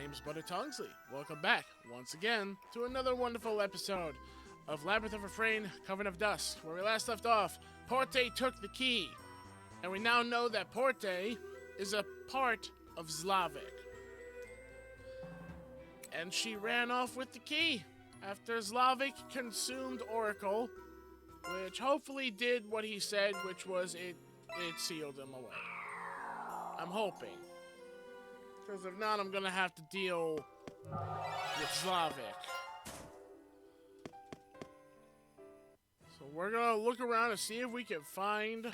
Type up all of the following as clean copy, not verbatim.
name is Brother Tongsly. Welcome back, once again, to another wonderful episode of Labyrinth of Refrain, Coven of Dusk. Where we last left off, Porte took the key, and we now know that Porte is a part of Slavic. And she ran off with the key after Slavic consumed Oracle, which hopefully did what he said, which was it sealed him away. I'm hoping. Because if not, I'm going to have to deal with Slavic. So we're going to look around and see if we can find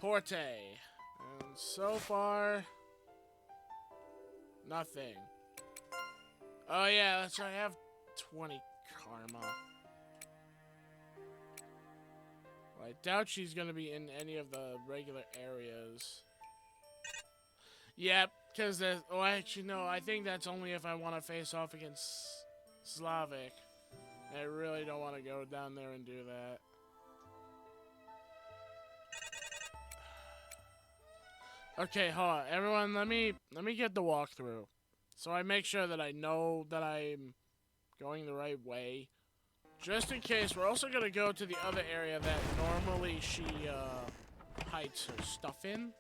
Porte. And so far, nothing. Oh yeah, that's right, I have 20 karma. Well, I doubt she's going to be in any of the regular areas. Yep, because oh, actually, no, I think that's only if I want to face off against Slavic. I really don't want to go down there and do that. Okay, hold on. Everyone, let me get the walkthrough. So I make sure that I know that I'm going the right way. Just in case, we're also going to go to the other area that normally she hides her stuff in.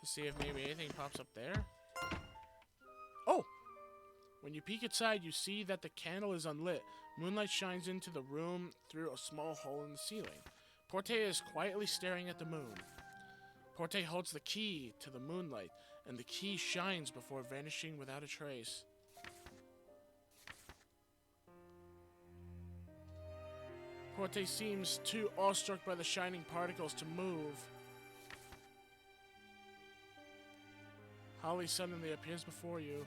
To see if maybe anything pops up there. Oh! When you peek inside, you see that the candle is unlit. Moonlight shines into the room through a small hole in the ceiling. Porte is quietly staring at the moon. Porte holds the key to the moonlight, and the key shines before vanishing without a trace. Porte seems too awestruck by the shining particles to move. Holly suddenly appears before you.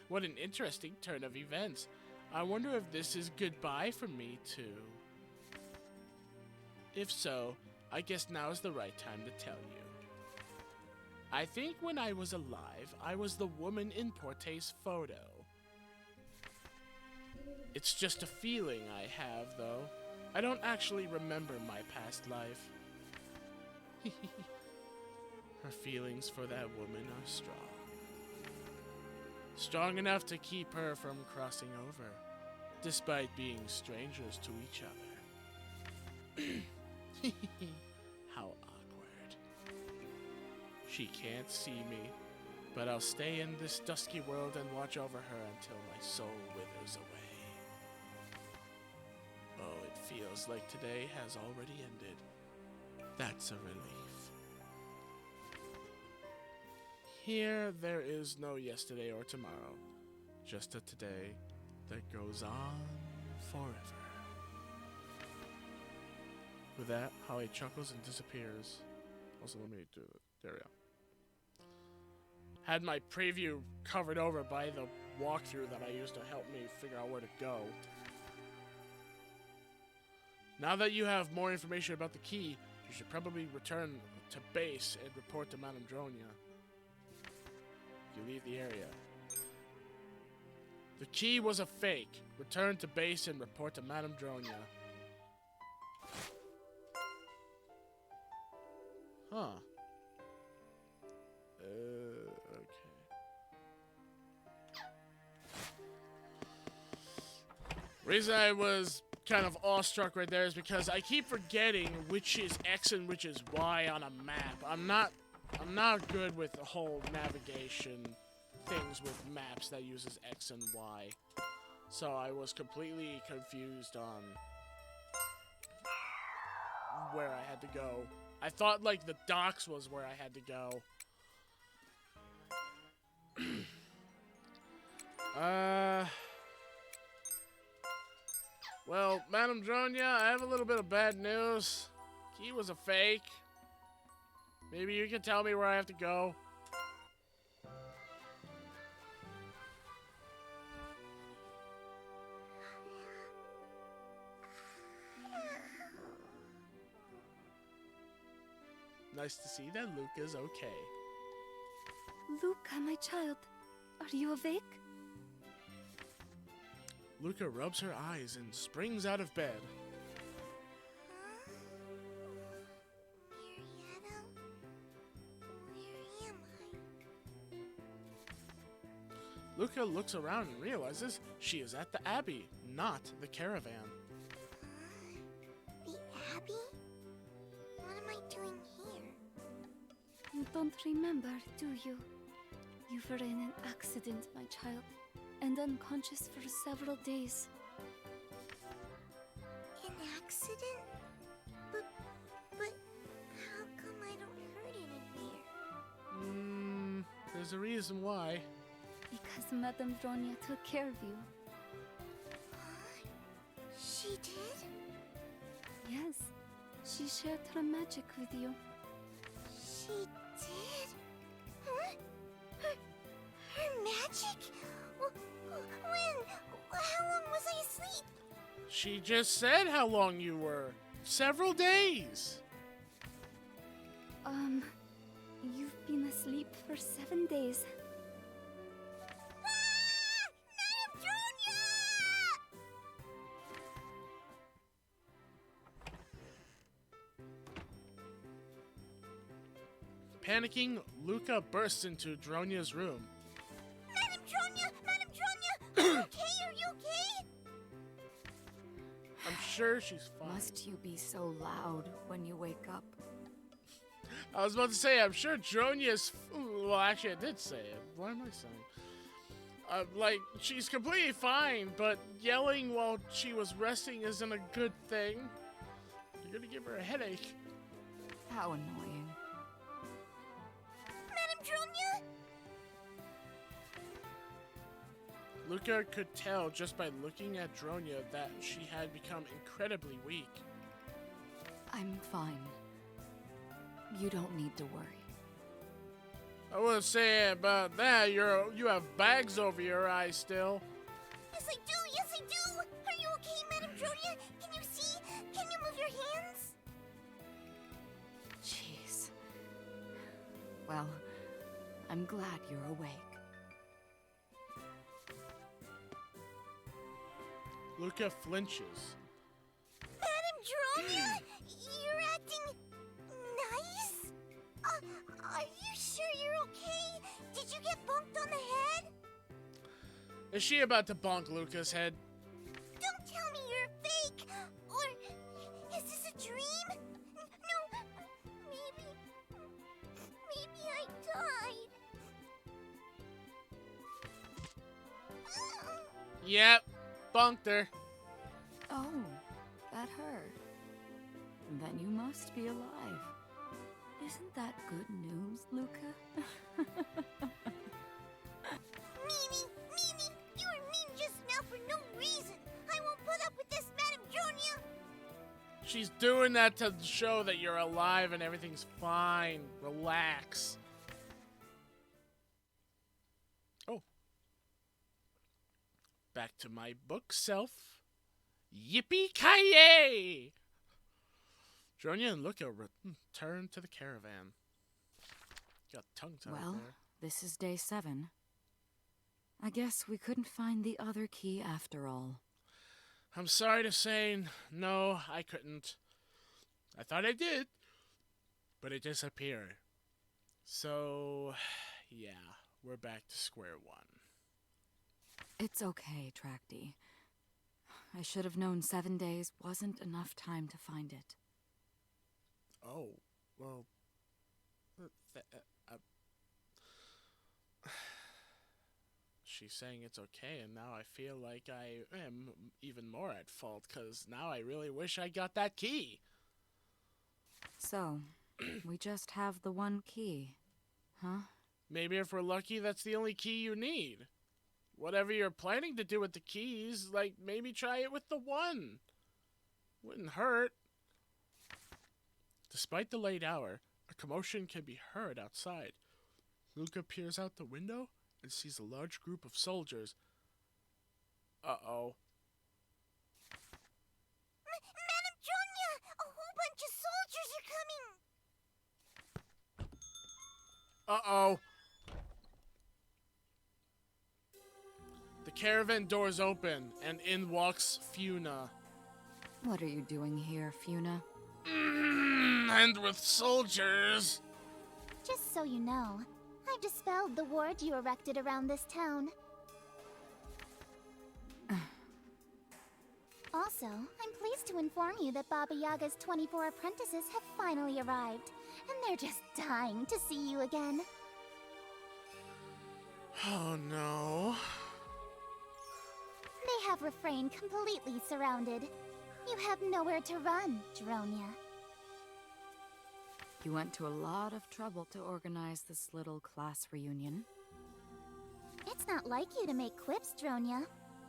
What an interesting turn of events. I wonder if this is goodbye for me, too. If so, I guess now is the right time to tell you. I think when I was alive, I was the woman in Porte's photo. It's just a feeling I have, though. I don't actually remember my past life. Her feelings for that woman are strong. Strong enough to keep her from crossing over, despite being strangers to each other. How awkward. She can't see me, but I'll stay in this dusky world and watch over her until my soul withers away. Oh, it feels like today has already ended. That's a relief. Here, there is no yesterday or tomorrow, just a today that goes on forever. With that, Holly chuckles and disappears. Also, let me do it. There we go. Had my preview covered over by the walkthrough that I used to help me figure out where to go. Now that you have more information about the key, you should probably return to base and report to Madame Dronia. You leave the area. The key was a fake. Return to base and report to Madame Dronia. Huh. Okay. Reason I was kind of awestruck right there is because I keep forgetting which is X and which is Y on a map. I'm not good with the whole navigation things with maps that uses X and Y. So I was completely confused on where I had to go. I thought like the docks was where I had to go. Well, Madame Dronia, I have a little bit of bad news. Key was a fake. Maybe you can tell me where I have to go. Nice to see that Luca's okay. Luca, my child, are you awake? Luca rubs her eyes and springs out of bed. Luca looks around and realizes she is at the Abbey, not the caravan. The Abbey? What am I doing here? You don't remember, do you? You were in an accident, my child, and unconscious for several days. An accident? But how come I don't hurt anywhere? There's a reason why. Because Madame Dronia took care of you. She did? Yes, she shared her magic with you. She did? Huh? Her magic? When? How long was I asleep? She just said how long you were. Several days. You've been asleep for 7 days. Madame Dronia! Panicking, Luca bursts into Dronia's room. Madame Dronia! Madame Dronia! Are you okay? Are you okay? I'm sure she's fine. Must you be so loud when you wake up? I was about to say, I'm sure Dronia's... Well, actually, I did say it. What am I saying? Like, she's completely fine, but yelling while she was resting isn't a good thing. You're gonna give her a headache. How annoying. Madame Dronia? Luca could tell just by looking at Dronia that she had become incredibly weak. I'm fine. You don't need to worry. I wouldn't say about that. You have bags over your eyes still. Yes, I do. Yes, I do. Are you okay, Madame Dronia? Can you see? Can you move your hands? Jeez. Well, I'm glad you're awake. Luca flinches. Madame Dronia, you're acting nice? Are you sure you're okay? Did you get bonked on the head? Is she about to bonk Luca's head? Don't tell me you're fake! Or is this a dream? No, maybe I died. Yep, bonked her. Oh, that hurt. Then you must be alive. Isn't that good news, Luca? Mimi, you were mean just now for no reason. I won't put up with this, Madame Dronia. She's doing that to show that you're alive and everything's fine. Relax. Oh. Back to my book self. Yippee-ki-yay! Dronia and Luca return to the caravan. Got tongue-tied Well, there. this is day 7. I guess we couldn't find the other key after all. I'm sorry to say, no, I couldn't. I thought I did, but it disappeared. So, yeah, we're back to square one. It's okay, Tracty. I should have known 7 days wasn't enough time to find it. Oh, well, she's saying it's okay, and now I feel like I am even more at fault, because now I really wish I got that key. So, we just have the one key, huh? Maybe if we're lucky, that's the only key you need. Whatever you're planning to do with the keys, like, maybe try it with the one. Wouldn't hurt. Despite the late hour, a commotion can be heard outside. Luca peers out the window and sees a large group of soldiers. Uh-oh. Madame Dronia, a whole bunch of soldiers are coming. Uh-oh. The caravan doors open, and in walks Funa. What are you doing here, Funa? And with soldiers. Just so you know, I've dispelled the ward you erected around this town. Also, I'm pleased to inform you that Baba Yaga's 24 apprentices have finally arrived, and they're just dying to see you again. Oh no. They have Refrain completely surrounded. You have nowhere to run, Dronia. You went to a lot of trouble to organize this little class reunion. It's not like you to make quips, Dronia.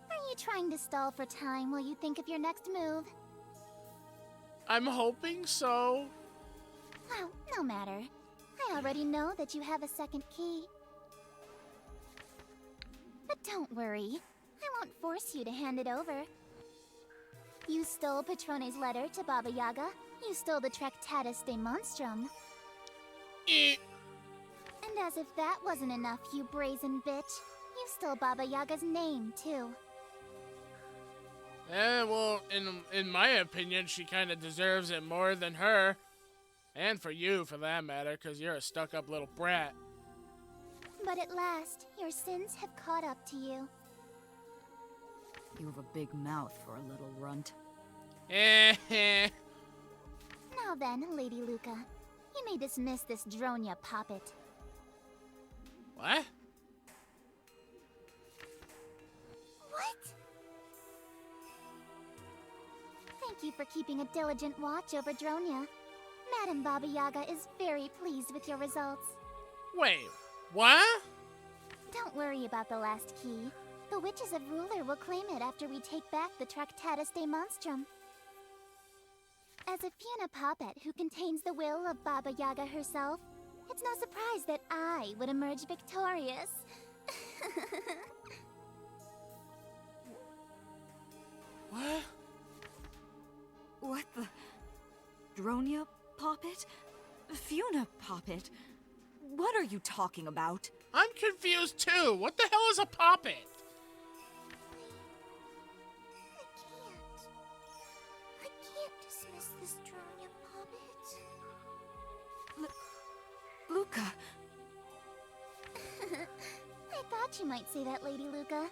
Are you trying to stall for time while you think of your next move? I'm hoping so. Well, no matter. I already know that you have a second key. But don't worry. I won't force you to hand it over. You stole Patrone's letter to Baba Yaga. You stole the Tractatus de Monstrum. And as if that wasn't enough, you brazen bitch, you stole Baba Yaga's name, too. Well, in my opinion, she kind of deserves it more than her. And for you, for that matter, because you're a stuck-up little brat. But at last, your sins have caught up to you. You have a big mouth for a little runt. Now then, Lady Luca, you may dismiss this Dronia poppet. What? What? Thank you for keeping a diligent watch over Dronia. Madam Baba Yaga is very pleased with your results. Wait, what? Don't worry about the last key. The Witches of Ruler will claim it after we take back the Tractatus de Monstrum. As a Fianna Poppet who contains the will of Baba Yaga herself, it's no surprise that I would emerge victorious. What? What the? Dronia Poppet? Fiona Poppet? What are you talking about? I'm confused too. What the hell is a poppet? I can't dismiss this Dronia Poppet. Luca! I thought you might say that, Lady Luca.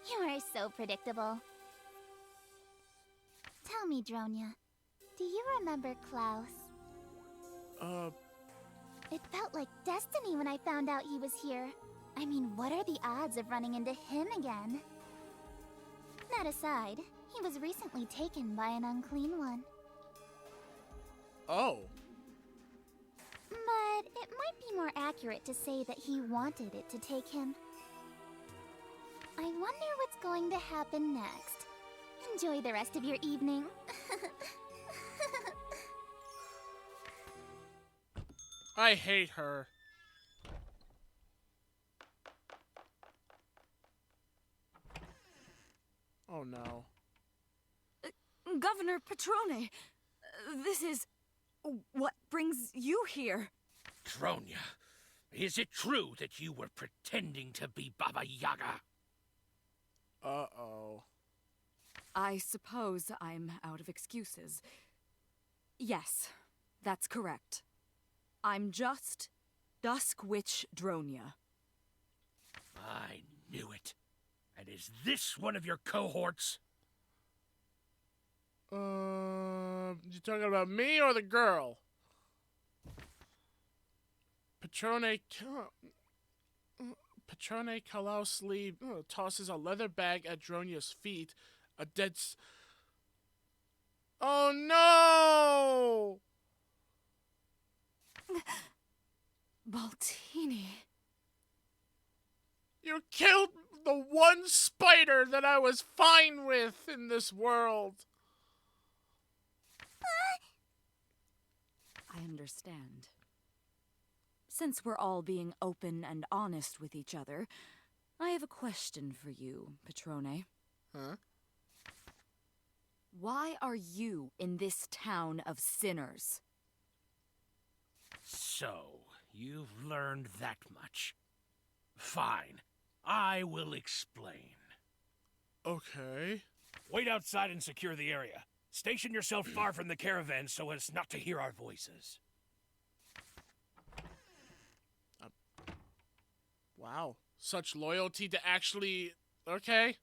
You are so predictable. Tell me, Dronia, do you remember Klaus? It felt like destiny when I found out he was here. I mean, what are the odds of running into him again? That aside, he was recently taken by an unclean one. Oh. But it might be more accurate to say that he wanted it to take him. I wonder what's going to happen next. Enjoy the rest of your evening. I hate her. Oh no. Governor Patrone! This is... what brings you here? Dronia, is it true that you were pretending to be Baba Yaga? Uh-oh. I suppose I'm out of excuses. Yes, that's correct. I'm just Dusk Witch Dronia. I knew it. And is this one of your cohorts? You talking about me or the girl? Patrone Tongsly tosses a leather bag at Dronia's feet. A dead Oh no! Baltini. You killed the one spider that I was fine with in this world. I understand. Since we're all being open and honest with each other, I have a question for you, Patrone. Huh? Why are you in this town of sinners? So, you've learned that much. Fine. I will explain. Okay. Wait outside and secure the area. Station yourself far from the caravan so as not to hear our voices. Wow. Such loyalty to actually... Okay.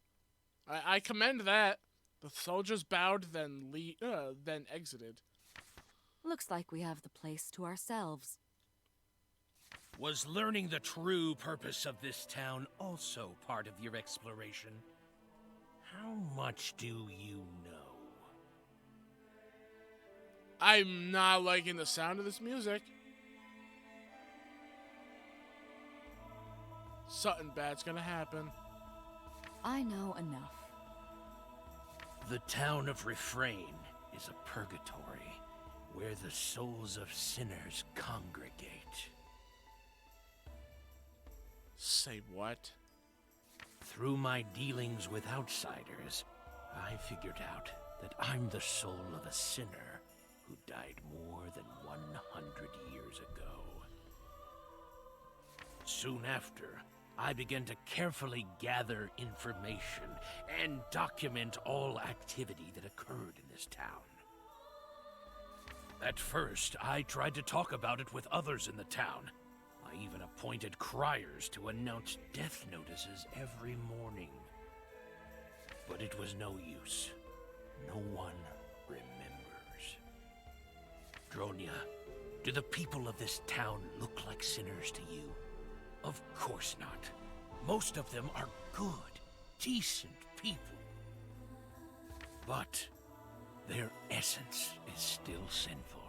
I commend that. The soldiers bowed, then exited. Looks like we have the place to ourselves. Was learning the true purpose of this town also part of your exploration? How much do you know? I'm not liking the sound of this music. Something bad's gonna happen. I know enough. The town of Refrain is a purgatory where the souls of sinners congregate. Say what? Through my dealings with outsiders, I figured out that I'm the soul of a sinner who died more than 100 years ago. Soon after, I began to carefully gather information and document all activity that occurred in this town. At first, I tried to talk about it with others in the town. I even appointed criers to announce death notices every morning. But it was no use. No one remembers. Dronia, do the people of this town look like sinners to you? Of course not. Most of them are good, decent people. But their essence is still sinful.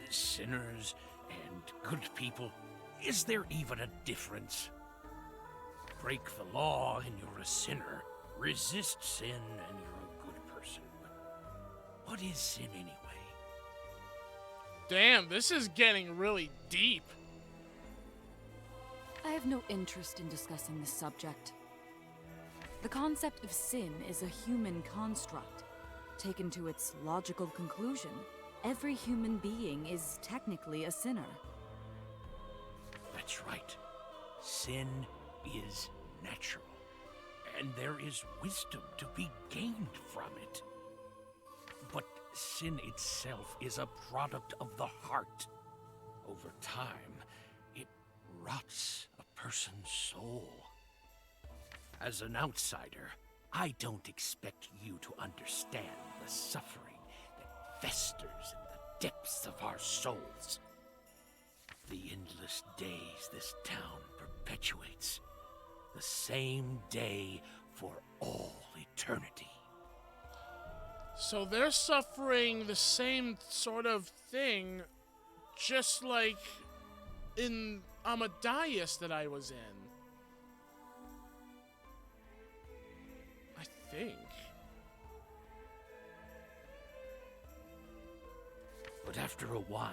Sinners and good people, is there even a difference? Break the law and you're a sinner. Resist sin and you're a good person. What is sin anyway? Damn, this is getting really deep. I have no interest in discussing this subject. The concept of sin is a human construct. Taken to its logical conclusion, every human being is technically a sinner. That's right. Sin is natural, and there is wisdom to be gained from it. But sin itself is a product of the heart. Over time, it rots a person's soul. As an outsider, I don't expect you to understand the suffering that festers in the depths of our souls. The endless days this town perpetuates. The same day for all eternity. So they're suffering the same sort of thing, just like in Amadeus that I was in. I think. But after a while,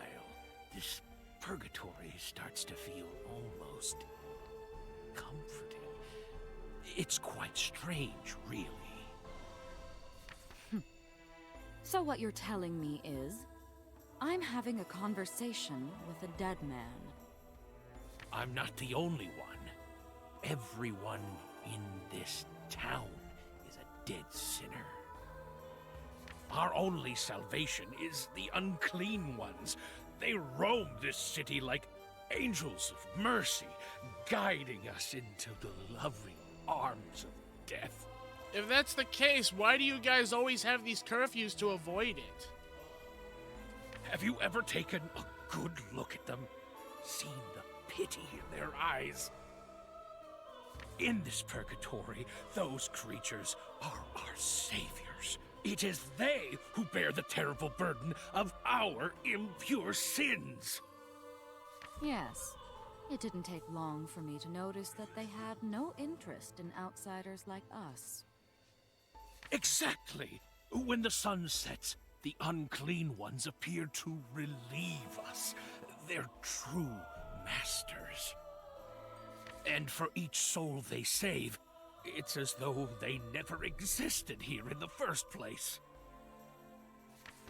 this purgatory starts to feel almost comforting. It's quite strange, really. So what you're telling me is, I'm having a conversation with a dead man. I'm not the only one. Everyone in this town is a dead sinner. Our only salvation is the unclean ones. They roam this city like angels of mercy, guiding us into the loving arms of death. If that's the case, why do you guys always have these curfews to avoid it? Have you ever taken a good look at them? Seen the pity in their eyes? In this purgatory, those creatures are our saviors. It is they who bear the terrible burden of our impure sins. Yes, it didn't take long for me to notice that they had no interest in outsiders like us. Exactly. When the sun sets, the unclean ones appear to relieve us. They're true masters. And for each soul they save, it's as though they never existed here in the first place.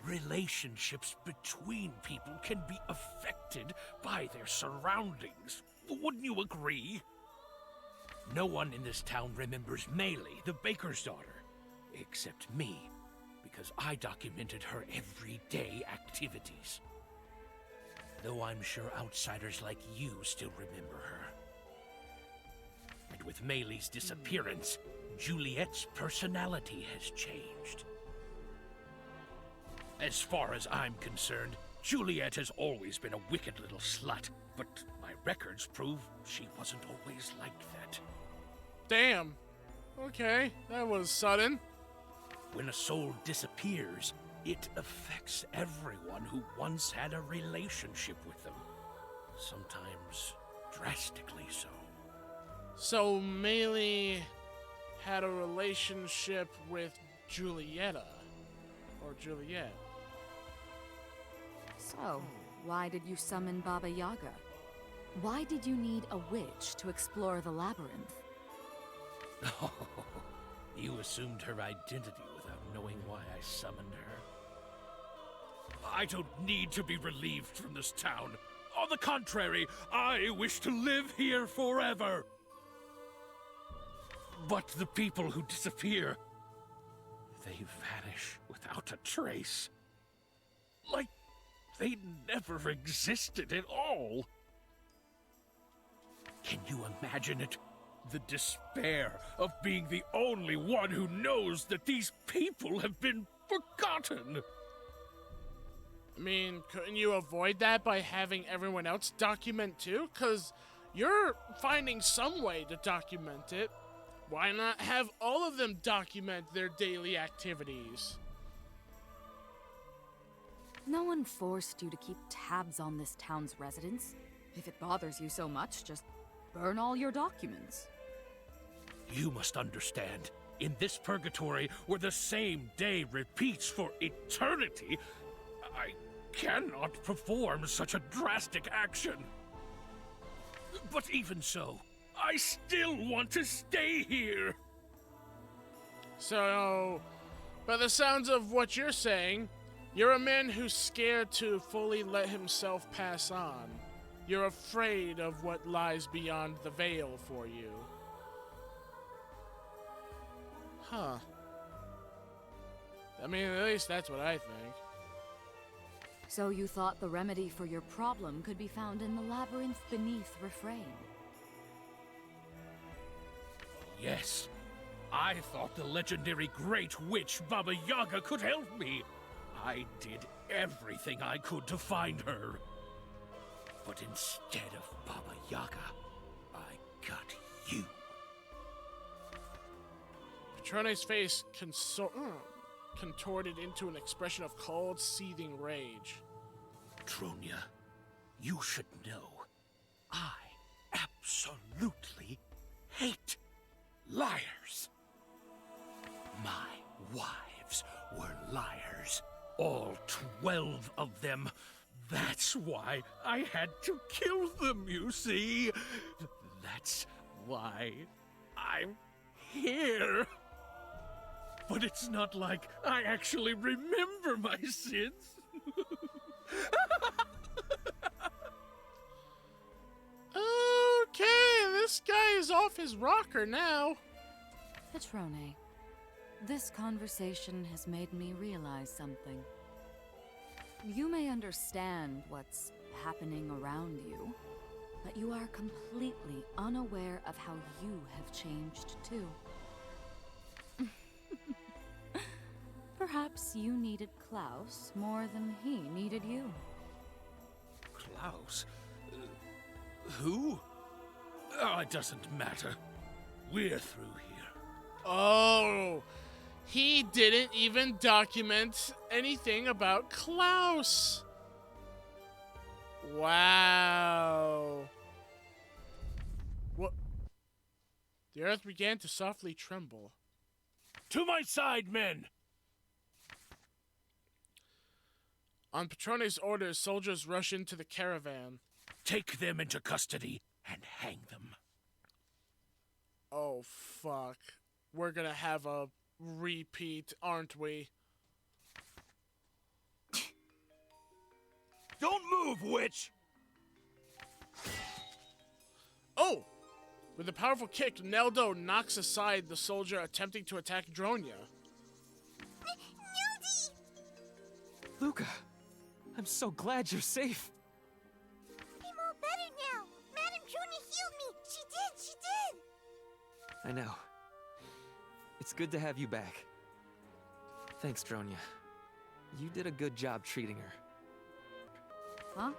Relationships between people can be affected by their surroundings. Wouldn't you agree? No one in this town remembers Maylee, the baker's daughter, except me, because I documented her everyday activities. Though I'm sure outsiders like you still remember her. And with Maylee's disappearance, Juliet's personality has changed. As far as I'm concerned, Juliet has always been a wicked little slut, but my records prove she wasn't always like that. Damn. Okay, that was sudden. When a soul disappears, it affects everyone who once had a relationship with them. Sometimes drastically so. So Melee had a relationship with Julieta. Or Juliet. So, why did you summon Baba Yaga? Why did you need a witch to explore the labyrinth? Oh, you assumed her identity without knowing why I summoned her. I don't need to be relieved from this town. On the contrary, I wish to live here forever. But the people who disappear, they vanish without a trace. Like they never existed at all. Can you imagine it? The despair of being the only one who knows that these people have been forgotten. I mean, couldn't you avoid that by having everyone else document too? Because you're finding some way to document it. Why not have all of them document their daily activities? No one forced you to keep tabs on this town's residents. If it bothers you so much, just burn all your documents. You must understand, in this purgatory where the same day repeats for eternity, I cannot perform such a drastic action. But even so, I still want to stay here. So, by the sounds of what you're saying, you're a man who's scared to fully let himself pass on. You're afraid of what lies beyond the veil for you. Huh. I mean, at least that's what I think. So you thought the remedy for your problem could be found in the labyrinth beneath Refrain? Yes. I thought the legendary Great Witch Baba Yaga could help me. I did everything I could to find her. But instead of Baba Yaga, I got you. Patrone's face contorted into an expression of cold, seething rage. Tronia, you should know, I absolutely hate liars. My wives were liars. All 12 of them. That's why I had to kill them, you see. That's why I'm here. But it's not like I actually remember my sins. Okay, this guy is off his rocker now. Patrone, this conversation has made me realize something. You may understand what's happening around you, but you are completely unaware of how you have changed too. Perhaps you needed Klaus more than he needed you. Klaus? Who? Oh, it doesn't matter. We're through here. Oh, he didn't even document anything about Klaus. Wow. What? The earth began to softly tremble. To my side, men! On Patrone's orders, soldiers rush into the caravan. Take them into custody and hang them. Oh, fuck. We're gonna have a repeat, aren't we? Don't move, witch! Oh! With a powerful kick, Neldo knocks aside the soldier attempting to attack Dronia. Neldy! Luca, I'm so glad you're safe. I'm all better now. Madame Juna healed me. She did. I know. It's good to have you back. Thanks, Dronya. You did a good job treating her. Huh?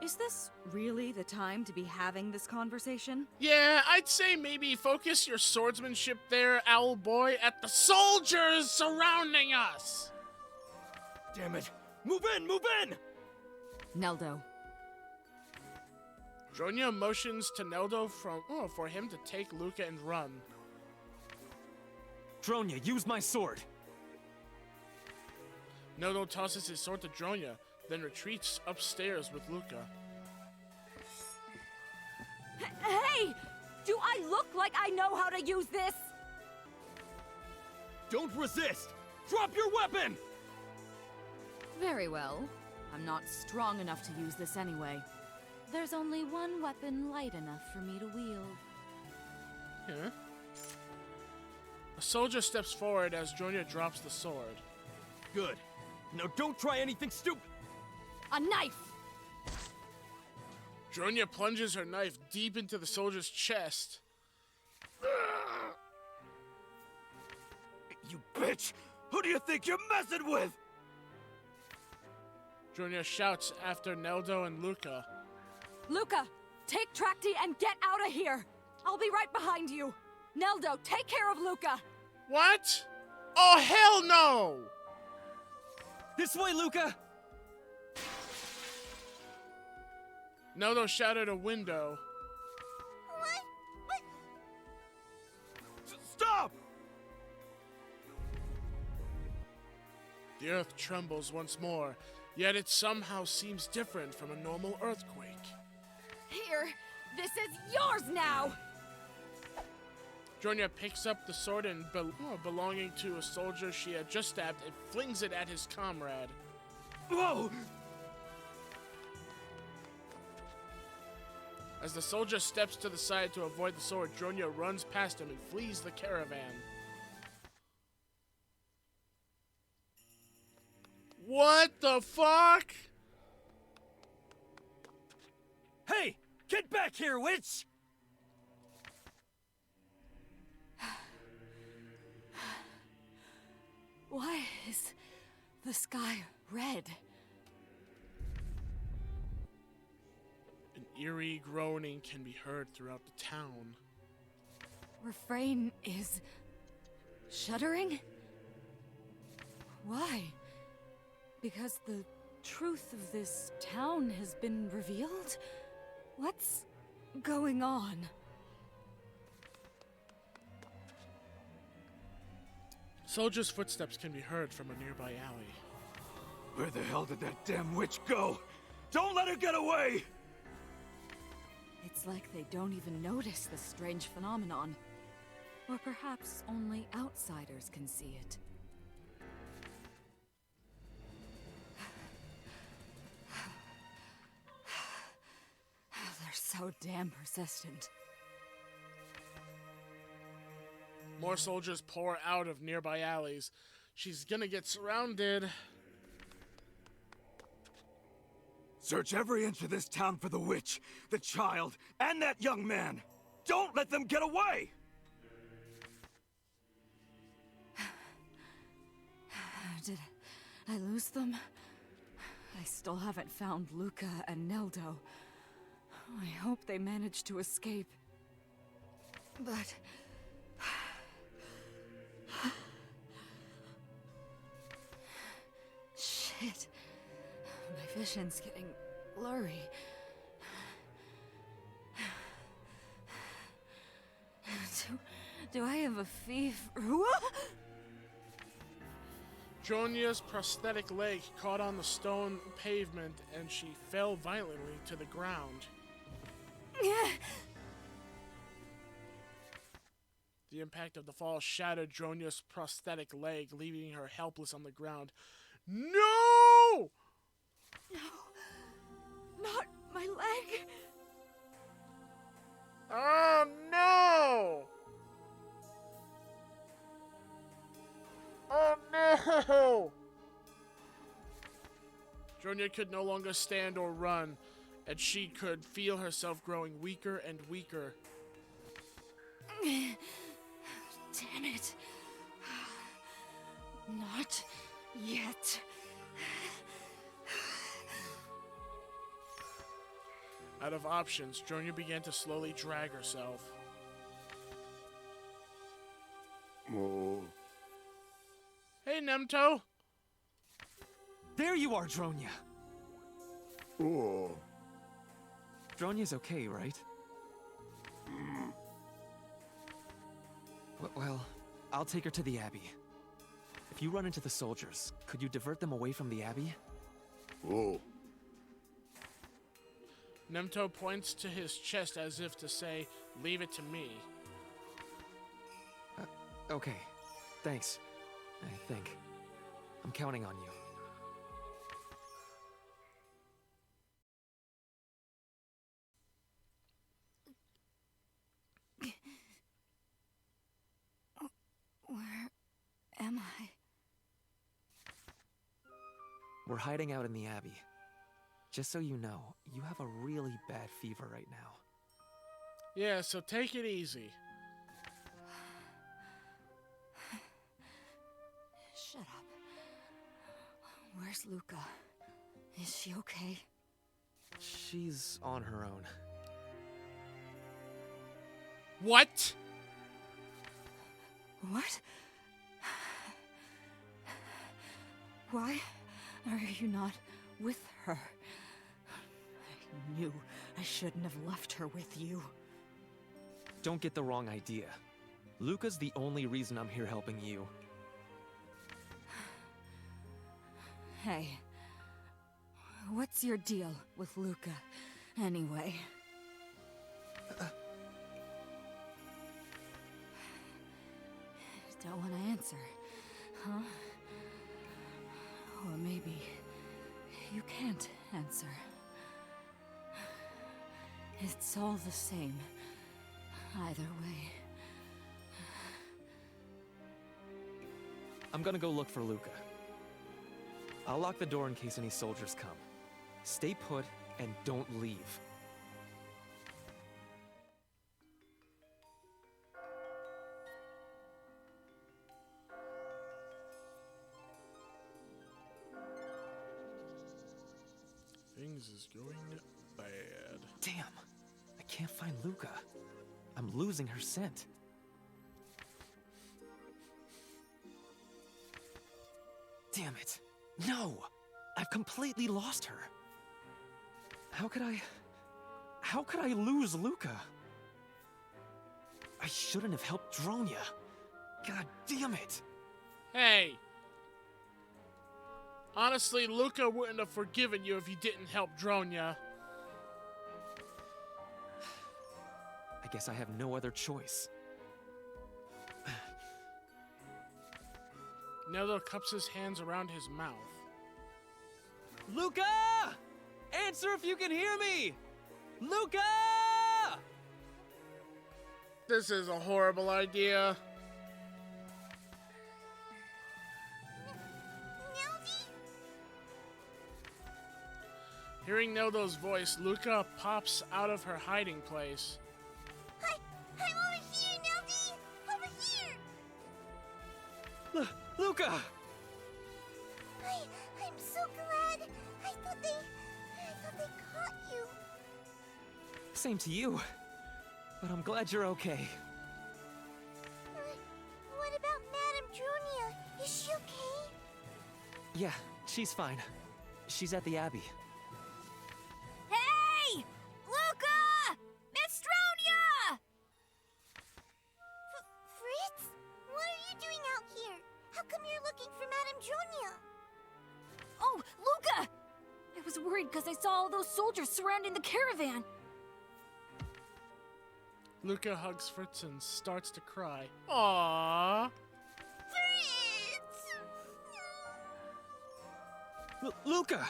Is this really the time to be having this conversation? Yeah, I'd say maybe focus your swordsmanship there, Owl Boy, at the soldiers surrounding us! Damn it! Move in! Move in! Neldo. Dronya motions to Neldo for him to take Luca and run. Dronya, use my sword! Neldo tosses his sword to Dronya, then retreats upstairs with Luca. Hey! Do I look like I know how to use this? Don't resist! Drop your weapon! Very well. I'm not strong enough to use this anyway. There's only one weapon light enough for me to wield. Yeah. A soldier steps forward as Dronya drops the sword. Good. Now don't try anything stupid! A knife! Dronya plunges her knife deep into the soldier's chest. You bitch! Who do you think you're messing with? Dronya shouts after Neldo and Luca. Luca, take Trakti and get out of here! I'll be right behind you! Neldo, take care of Luca! What? Oh, hell no! This way, Luca! Neldo shattered a window. What? Stop! The earth trembles once more, yet it somehow seems different from a normal earthquake. Here, this is yours now! Dronya picks up the sword and belonging to a soldier she had just stabbed and flings it at his comrade. Whoa! As the soldier steps to the side to avoid the sword, Dronya runs past him and flees the caravan. What the fuck? Hey! Get back here, witch! Why is the sky red? An eerie groaning can be heard throughout the town. Refrain is shuddering? Why? Because the truth of this town has been revealed? What's going on? Soldiers' footsteps can be heard from a nearby alley. Where the hell did that damn witch go? Don't let her get away! It's like they don't even notice this strange phenomenon. Or perhaps only outsiders can see it. They're so damn persistent. More soldiers pour out of nearby alleys. She's gonna get surrounded. Search every inch of this town for the witch, the child, and that young man! Don't let them get away! Did I lose them? I still haven't found Luca and Neldo. I hope they managed to escape. But... shit. My vision's getting blurry. Do I have a fever? Dronya's prosthetic leg caught on the stone pavement and she fell violently to the ground. The impact of the fall shattered Dronya's prosthetic leg, leaving her helpless on the ground. No! No, not my leg. Oh no! Oh no! Dronya could no longer stand or run, and she could feel herself growing weaker and weaker. Damn it. Not yet. Out of options, Dronia began to slowly drag herself. Oh. Hey, Nemto! There you are, Dronia! Oh. Dronia's okay, right? Well, I'll take her to the Abbey. If you run into the soldiers, could you divert them away from the Abbey? Oh. Nemto points to his chest as if to say, leave it to me. Okay. Thanks. I think. I'm counting on you. Where am I? We're hiding out in the Abbey. Just so you know, you have a really bad fever right now. Yeah, so take it easy. Shut up. Where's Luca? Is she okay? She's on her own. What? What? Why are you not with her? I knew I shouldn't have left her with you. Don't get the wrong idea. Luca's the only reason I'm here helping you. Hey, what's your deal with Luca, anyway? Don't want to answer, huh? Or maybe you can't answer. It's all the same, either way. I'm gonna go look for Luca. I'll lock the door in case any soldiers come. Stay put and don't leave. Things is going bad. Damn, I can't find Luca. I'm losing her scent. Damn it. No! I've completely lost her. How could I lose Luca? I shouldn't have helped Dronia. God damn it. Hey! Honestly, Luca wouldn't have forgiven you if you didn't help Dronia. I guess I have no other choice. Nello cups his hands around his mouth. Luca! Answer if you can hear me! Luca! This is a horrible idea. Hearing Neldo's voice, Luca pops out of her hiding place. I'm over here, Neldy! Over here! Luca! I'm so glad. I thought they caught you. Same to you. But I'm glad you're okay. What about Madame Dronia? Is she okay? Yeah, she's fine. She's at the Abbey. Hey! Luca! Miss Dronia! Fritz? What are you doing out here? How come you're looking for Madame Dronia? Oh, Luca! I was worried because I saw all those soldiers surrounding the caravan. Luca hugs Fritz and starts to cry. Aww. Fritz! Luca!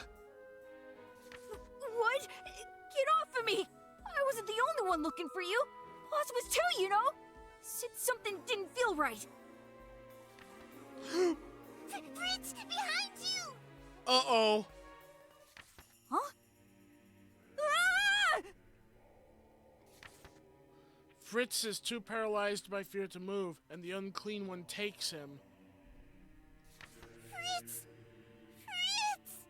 What? Get off of me! I wasn't the only one looking for you. Boss was too, you know? Said something didn't feel right. Fritz, behind you! Uh-oh. Huh? Ah! Fritz is too paralyzed by fear to move, and the unclean one takes him. Fritz! Fritz!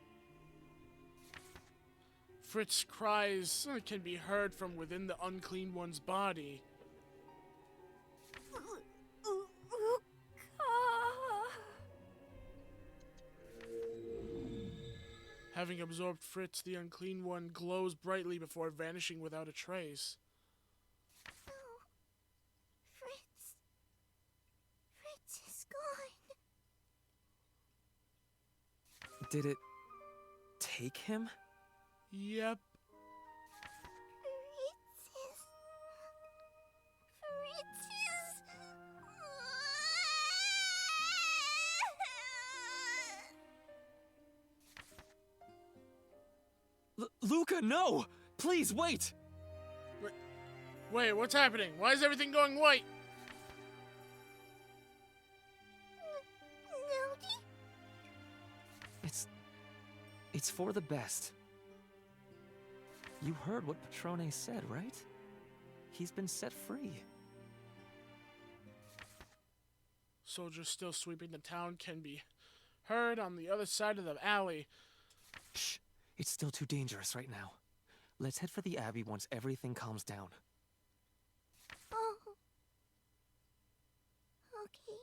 Fritz's cries can be heard from within the unclean one's body. Having absorbed Fritz, the unclean one glows brightly before vanishing without a trace. No. Fritz. Fritz is gone. Did it take him? Yep. Luca, no! Please, wait! Wait, what's happening? Why is everything going white? It's for the best. You heard what Patrone said, right? He's been set free. Soldiers still sweeping the town can be heard on the other side of the alley. Shh. It's still too dangerous right now. Let's head for the Abbey once everything calms down. Oh. Okay.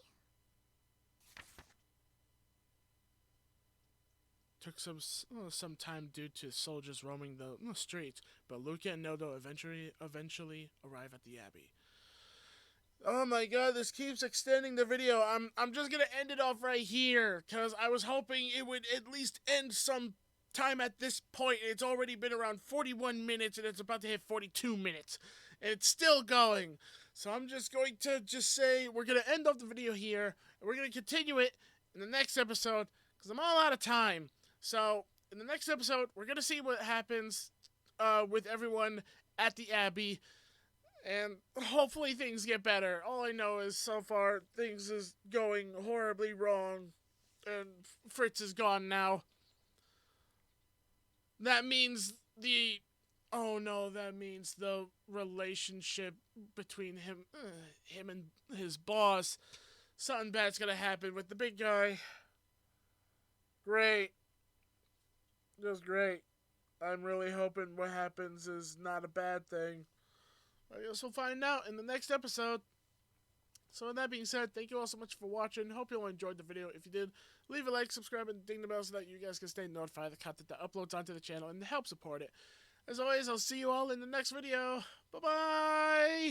Took some time due to soldiers roaming the streets, but Luca and Nodo eventually arrive at the Abbey. Oh my god, this keeps extending the video. I'm just gonna end it off right here, because I was hoping it would at least end some time at this point. It's already been around 41 minutes, and it's about to hit 42 minutes. And it's still going. So I'm just going to say we're going to end off the video here, and we're going to continue it in the next episode, because I'm all out of time. So in the next episode, we're going to see what happens with everyone at the Abbey, and hopefully things get better. All I know is so far things is going horribly wrong, and Fritz is gone now. That means the relationship between him and his boss. Something bad's gonna happen with the big guy. Great. Just great. I'm really hoping what happens is not a bad thing. I guess we'll find out in the next episode. So with that being said, thank you all so much for watching. Hope you all enjoyed the video. If you did, leave a like, subscribe, and ding the bell so that you guys can stay notified of the content that uploads onto the channel and help support it. As always, I'll see you all in the next video. Bye-bye!